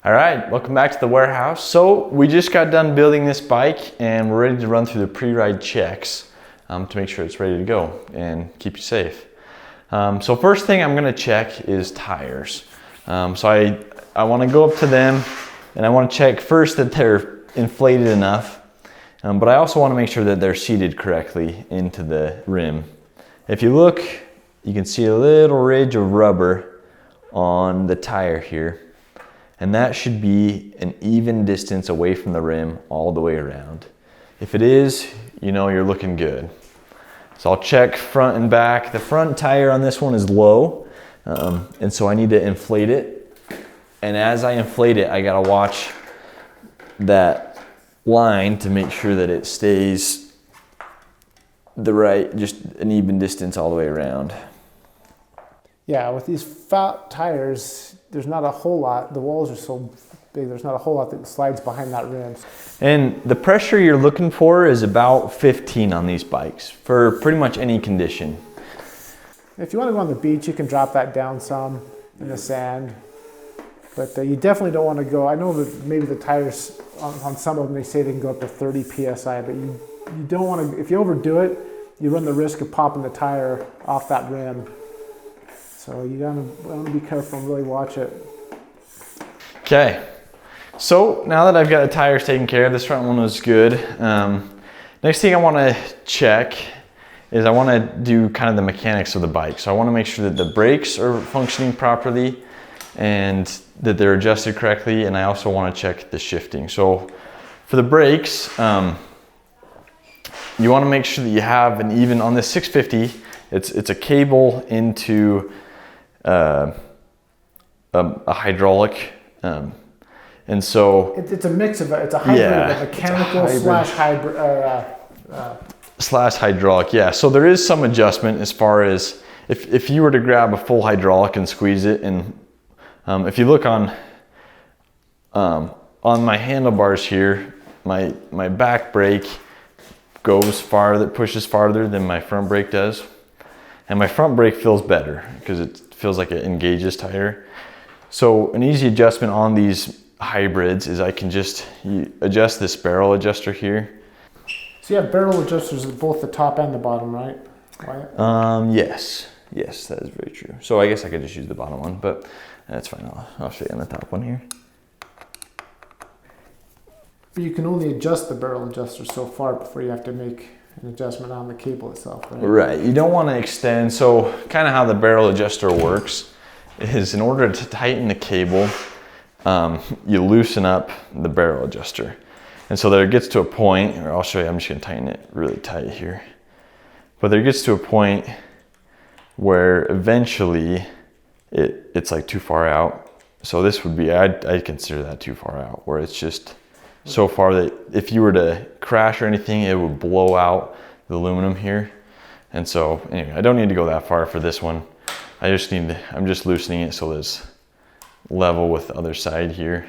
All right, welcome back to the warehouse. So we just got done building this bike and we're ready to run through the pre-ride checks to make sure it's ready to go and keep you safe. So first thing I'm gonna check is tires. So I wanna go up to them and I wanna check first that they're inflated enough, but I also wanna make sure that they're seated correctly into the rim. If you look, you can see a little ridge of rubber on the tire here. And that should be an even distance away from the rim all the way around. If it is, you know you're looking good. So I'll check front and back. The front tire on this one is low, and so I need to inflate it. And as I inflate it, I gotta watch that line to make sure that it stays just an even distance all the way around. Yeah, with these fat tires, there's not a whole lot. The walls are so big, there's not a whole lot that slides behind that rim. And the pressure you're looking for is about 15 on these bikes for pretty much any condition. If you want to go on the beach, you can drop that down some in the sand. But you definitely don't want to go. I know that maybe the tires on some of them, they say they can go up to 30 PSI, but you don't want to, if you overdo it, you run the risk of popping the tire off that rim. So you gotta be careful and really watch it. Okay, so now that I've got the tires taken care of, this front one was good. Next thing I wanna check is I wanna do kind of the mechanics of the bike. So I wanna make sure that the brakes are functioning properly and that they're adjusted correctly, and I also wanna check the shifting. So for the brakes, you wanna make sure that you have an even, on this 650, it's a cable into a hydraulic, and so it's a mix of it's a hybrid, of a mechanical slash hybrid slash hydraulic. Yeah, so there is some adjustment as far as if you were to grab a full hydraulic and squeeze it, and if you look on my handlebars here, my back brake goes farther, pushes farther than my front brake does. And my front brake feels better because it feels like it engages tighter. So an easy adjustment on these hybrids is I can just adjust this barrel adjuster here. So you have barrel adjusters at both the top and the bottom, right? Yes, that is very true. So I guess I could just use the bottom one, but that's fine. I'll show you on the top one here. But you can only adjust the barrel adjuster so far before you have to make an adjustment on the cable itself, right? Right, you don't want to extend. So kind of how the barrel adjuster works is in order to tighten the cable, you loosen up the barrel adjuster. And so there it gets to a point, or I'll show you, I'm just gonna tighten it really tight here. But there gets to a point where eventually it's like too far out. So this would be, I'd consider that too far out, where it's just so far that if you were to crash or anything, it would blow out the aluminum here. And so anyway, I don't need to go that far for this one. I'm just loosening it so it's level with the other side here.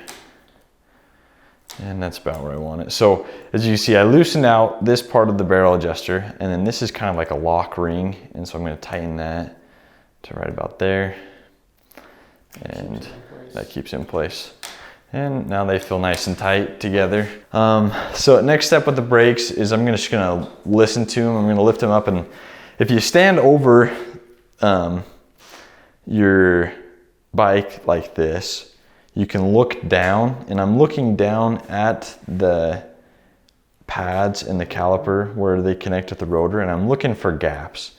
And that's about where I want it. So as you see, I loosened out this part of the barrel adjuster, and then this is kind of like a lock ring. And so I'm gonna tighten that to right about there. And that keeps it in place. And now they feel nice and tight together. So next step with the brakes is I'm just gonna listen to them. I'm gonna lift them up, and if you stand over your bike like this, you can look down, and I'm looking down at the pads and the caliper where they connect with the rotor, and I'm looking for gaps.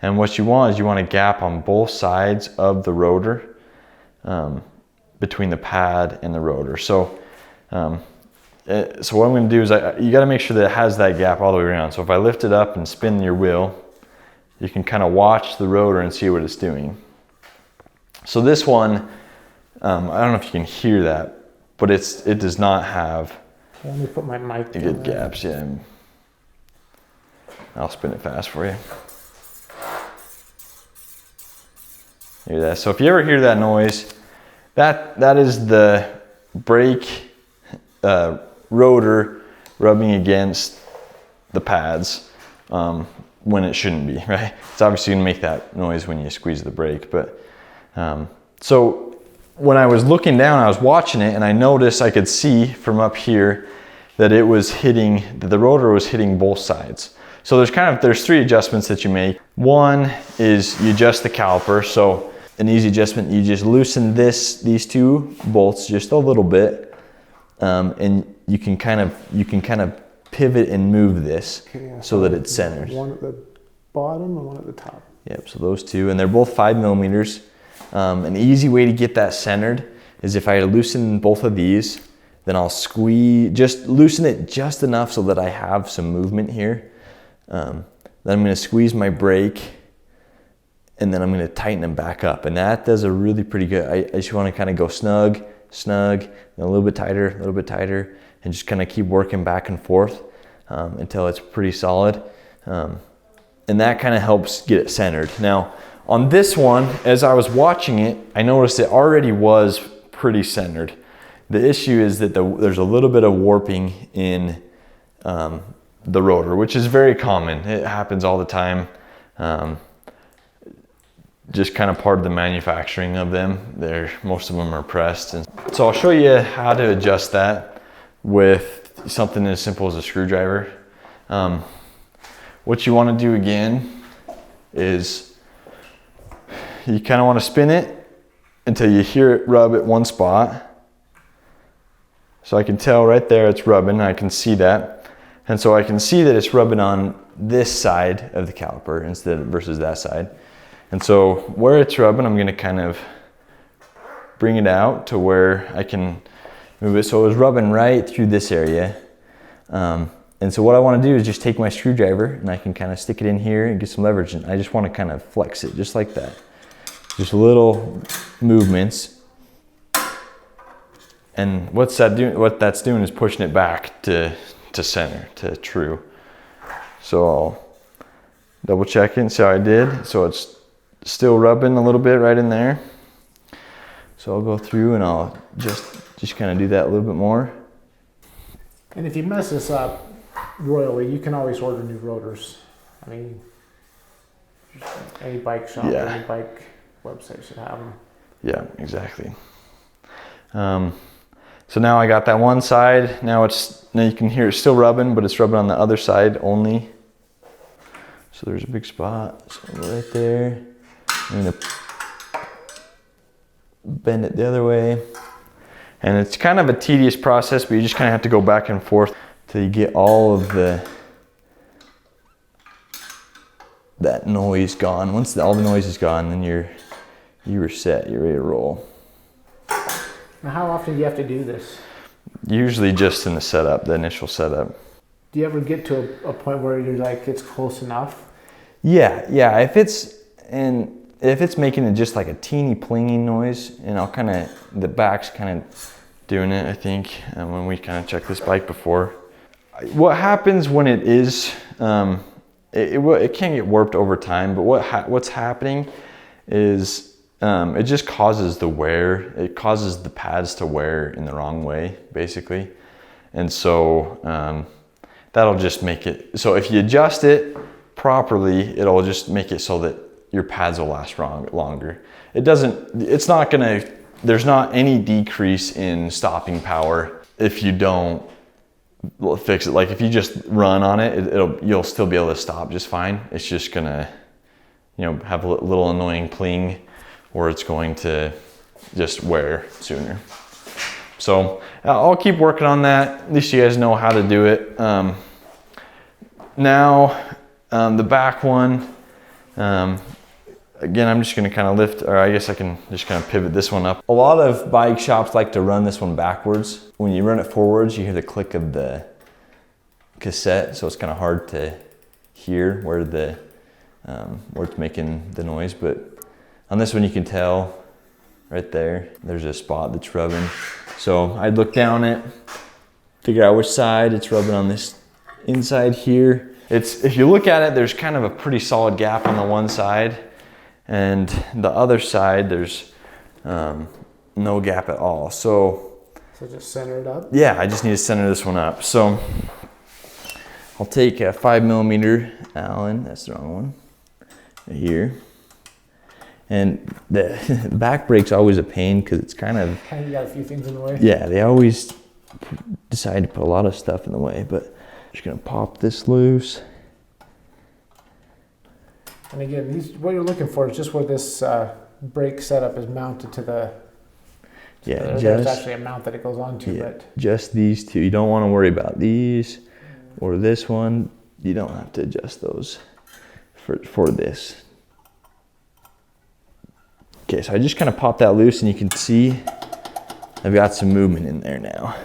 And what you want is you want a gap on both sides of the rotor, between the pad and the rotor. So so what I'm going to do is you got to make sure that it has that gap all the way around. So if I lift it up and spin your wheel, you can kind of watch the rotor and see what it's doing. So this one, I don't know if you can hear that, but it does not have Let me put my mic down good there. gaps. Yeah, I'll spin it fast for you. Hear that? So if you ever hear that noise, that is the brake rotor rubbing against the pads when it shouldn't be, right? It's obviously gonna make that noise when you squeeze the brake, but so when I was looking down, I was watching it and I noticed I could see from up here that it was hitting, that the rotor was hitting both sides. So there's three adjustments that you make. One is you adjust the caliper. So an easy adjustment, you just loosen these two bolts just a little bit, and you can kind of pivot and move this so that it's centered. One at the bottom and one at the top. Yep, so those two, and they're both 5 millimeters. An easy way to get that centered is if I loosen both of these, then I'll just loosen it just enough so that I have some movement here. Then I'm gonna squeeze my brake, and then I'm gonna tighten them back up. And that does a really pretty good, I just wanna kind of go snug, and a little bit tighter, and just kind of keep working back and forth until it's pretty solid. And that kind of helps get it centered. Now, on this one, as I was watching it, I noticed it already was pretty centered. The issue is that there's a little bit of warping in the rotor, which is very common. It happens all the time. Just kind of part of the manufacturing of them. Most of them are pressed. And so I'll show you how to adjust that with something as simple as a screwdriver. What you want to do again is you kind of want to spin it until you hear it rub at one spot. So I can tell right there it's rubbing, I can see that. And so I can see that it's rubbing on this side of the caliper versus that side. And so where it's rubbing, I'm gonna kind of bring it out to where I can move it. So it was rubbing right through this area. And so what I wanna do is just take my screwdriver and I can kind of stick it in here and get some leverage. And I just wanna kind of flex it just like that. Just little movements. And what that's doing is pushing it back to center, to true. So I'll double check it and see how I did. So it's still rubbing a little bit right in there. So I'll go through and I'll just kind of do that a little bit more. And if you mess this up royally, you can always order new rotors. I mean, any bike shop, any bike website should have them. Yeah, exactly. So now I got that one side. Now you can hear it's still rubbing, but it's rubbing on the other side only. So there's a big spot, so right there. I'm gonna bend it the other way. And it's kind of a tedious process, but you just kind of have to go back and forth till you get all of that noise gone. Once all the noise is gone, then you're set, you're ready to roll. Now, how often do you have to do this? Usually just in the initial setup. Do you ever get to a point where you're like, it's close enough? Yeah. If it's making it just like a teeny plinging noise, and the back's kind of doing it, I think, when we kind of checked this bike before. What happens when it is, it can get warped over time, but what's happening is it just causes the wear. It causes the pads to wear in the wrong way, basically. And so that'll just make it, so if you adjust it properly, it'll just make it so that your pads will last longer. There's not any decrease in stopping power if you don't fix it. Like if you just run on it, you'll still be able to stop just fine. It's just gonna, have a little annoying pling, or it's going to just wear sooner. So I'll keep working on that. At least you guys know how to do it. Now, the back one, again, I'm just gonna kind of lift, or I guess I can just kind of pivot this one up. A lot of bike shops like to run this one backwards. When you run it forwards, you hear the click of the cassette, so it's kind of hard to hear where it's making the noise. But on this one, you can tell right there's a spot that's rubbing. So I'd look down it, figure out which side it's rubbing on this inside here. If you look at it, there's kind of a pretty solid gap on the one side, and the other side, there's no gap at all. So just center it up? Yeah, I just need to center this one up. So I'll take a 5 millimeter Allen, that's the wrong one, right here. And the back brake's always a pain because it's kind of... You got a few things in the way. Yeah, they always decide to put a lot of stuff in the way, but I'm just gonna pop this loose. And again, what you're looking for is just where this brake setup is mounted to the... Yeah, there's actually a mount that it goes onto, yeah, but... just these two. You don't want to worry about these or this one. You don't have to adjust those for this. Okay, so I just kind of pop that loose and you can see I've got some movement in there now.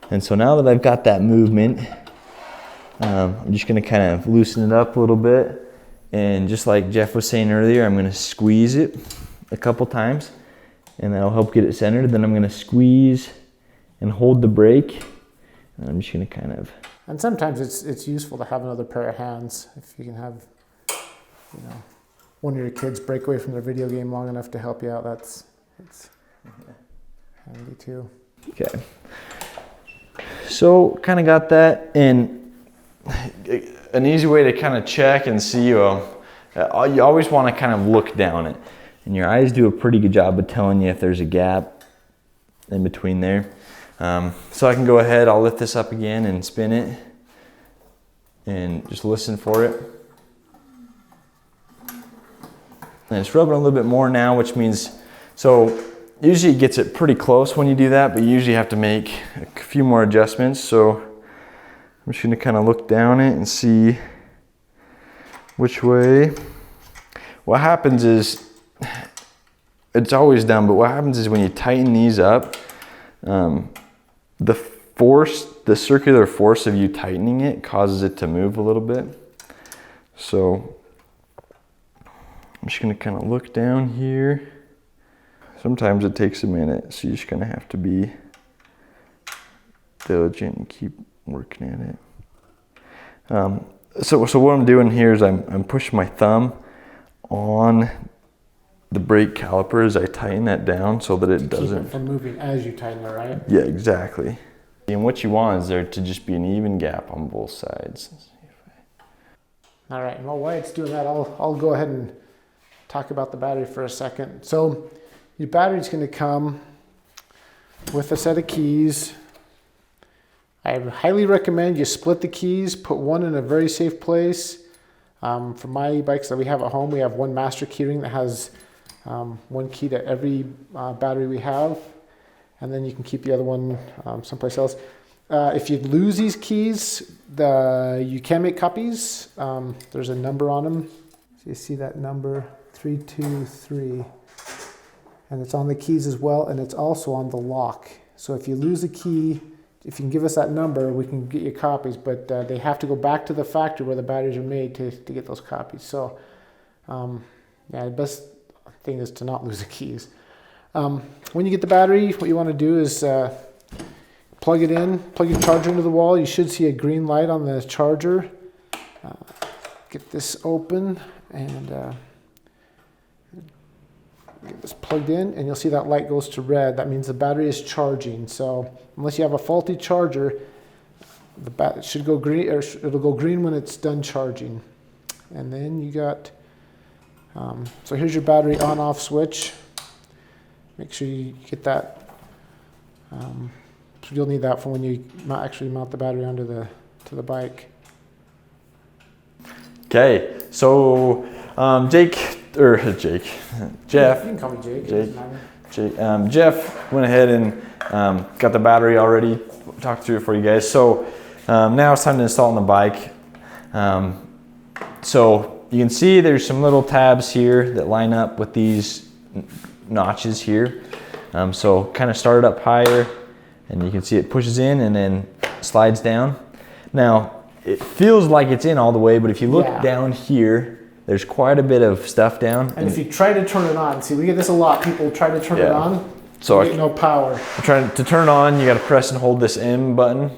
And so now that I've got that movement, I'm just gonna kind of loosen it up a little bit. And just like Jeff was saying earlier, I'm gonna squeeze it a couple times and that'll help get it centered. Then I'm gonna squeeze and hold the brake. And I'm just gonna kind of... And sometimes it's useful to have another pair of hands. If you can have, you know, one of your kids break away from their video game long enough to help you out, it's handy too. Okay. So kind of got that, and an easy way to kind of check and see, you always want to kind of look down it, and your eyes do a pretty good job of telling you if there's a gap in between there. So I can go ahead, I'll lift this up again and spin it and just listen for it. And it's rubbing a little bit more now, which means, so usually it gets it pretty close when you do that, but you usually have to make a few more adjustments. So I'm just gonna kind of look down it and see which way. What happens is, it's always done, but what happens is when you tighten these up, the circular force of you tightening it causes it to move a little bit. So I'm just gonna kind of look down here. Sometimes it takes a minute, so you're just gonna have to be diligent and keep working at it. So what I'm doing here is I'm pushing my thumb on the brake caliper as I tighten that down so that it doesn't... Keep it from moving as you tighten it, right? Yeah, exactly. And what you want is there to just be an even gap on both sides. All right, well, while it's doing that, I'll go ahead and talk about the battery for a second. So your battery's going to come with a set of keys. I highly recommend you split the keys, put one in a very safe place. For my e-bikes that we have at home, we have one master keyring that has one key to every battery we have, and then you can keep the other one someplace else. If you lose these keys, you can make copies. There's a number on them. So you see that number 323, and it's on the keys as well, and it's also on the lock. So if you lose a key, if you can give us that number, we can get you copies, but they have to go back to the factory where the batteries are made to get those copies. So yeah, the best thing is to not lose the keys. When you get the battery, what you want to do is plug it in, plug your charger into the wall. You should see a green light on the charger. Get this open and get this plugged in, and you'll see that light goes to red. That means the battery is charging. So unless you have a faulty charger, it should go green, or it'll go green when it's done charging. And then you got, so here's your battery on-off switch. Make sure you get that. So you'll need that for when you actually mount the battery onto the bike. Okay, so Jeff. You can call me Jake. Jeff went ahead and got the battery already, talked through it for you guys. So now it's time to install on the bike. So you can see there's some little tabs here that line up with these notches here. So kind of start it up higher, and you can see it pushes in and then slides down. Now it feels like it's in all the way, but if you look down here, there's quite a bit of stuff down. And if you try to turn it on, see, we get this a lot. People try to turn it on, so you get no power. Trying to turn it on, you got to press and hold this M button.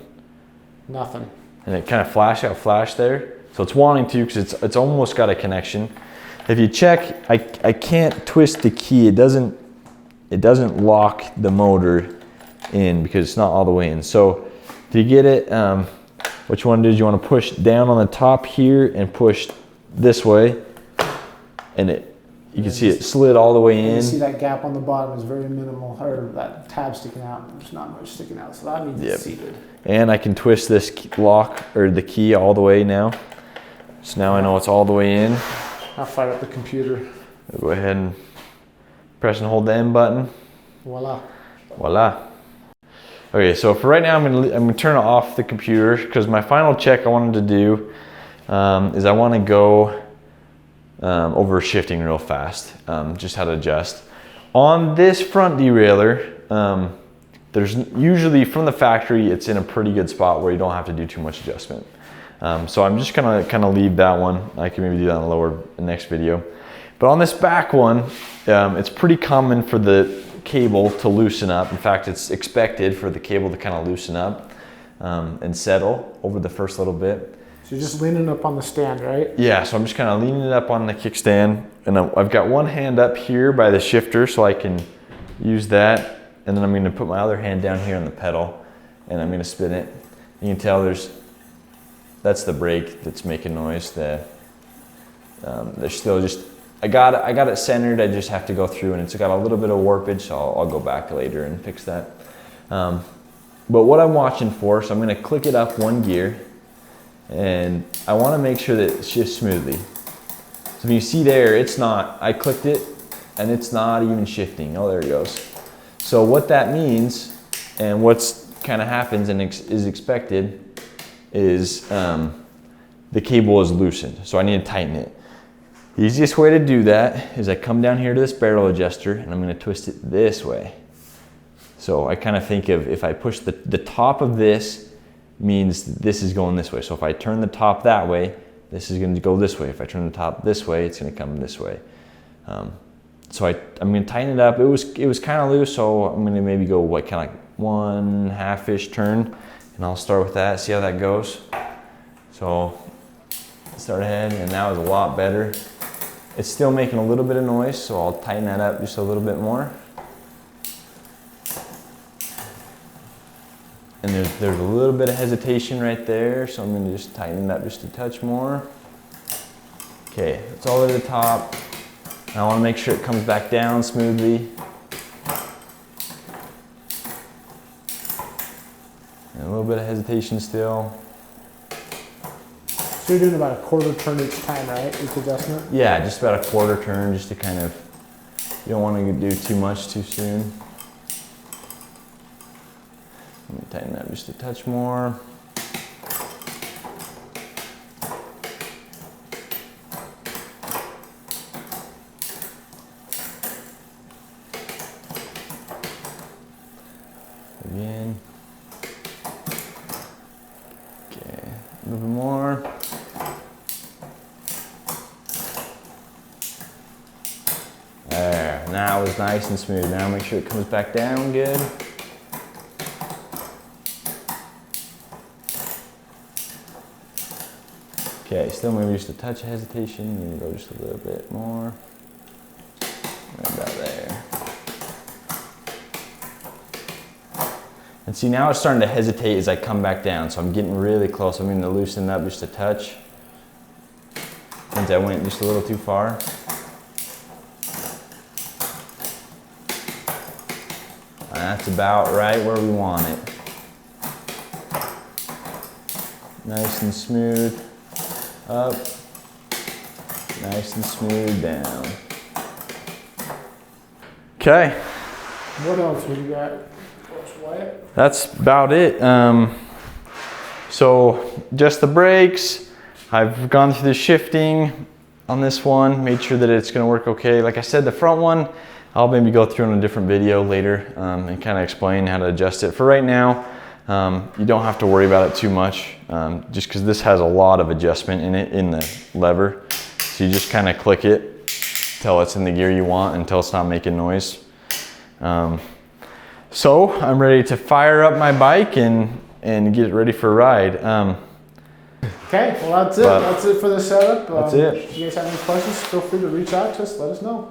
Nothing. And it kind of flash there. So it's wanting to, because it's almost got a connection. If you check, I can't twist the key. It doesn't lock the motor in because it's not all the way in. So to get it, what you want to do is you want to push down on the top here and push this way, and it You can see it slid all the way in. You see that gap on the bottom is very minimal, or that tab sticking out. There's not much sticking out, so that means it's seated. And I can twist this lock or the key all the way now. So now I know it's all the way in. I'll fire up the computer. I'll go ahead and press and hold the M button. Voila. Voila. Okay, so for right now, I'm gonna turn off the computer because my final check I wanted to do is I want to go over shifting real fast, just how to adjust. On this front derailleur, there's usually from the factory, it's in a pretty good spot where you don't have to do too much adjustment. So I'm just gonna kind of leave that one. I can maybe do that in the next video. But on this back one, it's pretty common for the cable to loosen up. In fact, it's expected for the cable to kind of loosen up and settle over the first little bit. So you're just leaning up on the stand, right? Yeah, so I'm just kind of leaning it up on the kickstand, and I've got one hand up here by the shifter so I can use that, and then I'm going to put my other hand down here on the pedal, and I'm going to spin it. You can tell that's the brake that's making noise. There's still just, I got it centered. I just have to go through, and it's got a little bit of warpage, so I'll go back later and fix that. But what I'm watching for, so I'm going to click it up one gear, and I want to make sure that it shifts smoothly. So if you see there, it's not, I clicked it and it's not even shifting. Oh, there it goes. So what that means, and what's kind of happens and is expected, is the cable is loosened. So I need to tighten it. The easiest way to do that is I come down here to this barrel adjuster and I'm going to twist it this way. So I kind of think of, if I push the top of this, means this is going this way. So if I turn the top that way, this is going to go this way. If I turn the top this way, it's going to come this way. So I'm going to tighten it up. It was kind of loose, so I'm going to maybe go kind of like 1/2-ish turn, and I'll start with that, see how that goes. So start ahead, and that was a lot better. It's still making a little bit of noise, so I'll tighten that up just a little bit more. And there's a little bit of hesitation right there, so I'm going to just tighten it up just a touch more. Okay, it's all at the top. And I want to make sure it comes back down smoothly. And a little bit of hesitation still. So you're doing about a 1/4 turn each time, right, with adjustment? Yeah, just about a 1/4 turn, just to kind of, you don't want to do too much too soon. Let me tighten that just a touch more. Again. Okay, a little bit more. There, now it's nice and smooth. Now make sure it comes back down good. Okay, still maybe just a touch of hesitation. Maybe go just a little bit more. Right about there. And see, now it's starting to hesitate as I come back down. So I'm getting really close. I'm going to loosen up just a touch. Since I went just a little too far. That's about right where we want it. Nice and smooth. Up, nice and smooth down. Okay. What else have you got? That's about it. So just the brakes. I've gone through the shifting on this one, made sure that it's going to work okay. Like I said, the front one, I'll maybe go through in a different video later and kind of explain how to adjust it. For right now, you don't have to worry about it too much, just because this has a lot of adjustment in it, in the lever. So you just kind of click it till it's in the gear you want, until it's not making noise. So I'm ready to fire up my bike and get it ready for a ride. Okay, well that's it. That's it for the setup. That's it. If you guys have any questions, feel free to reach out to us, let us know.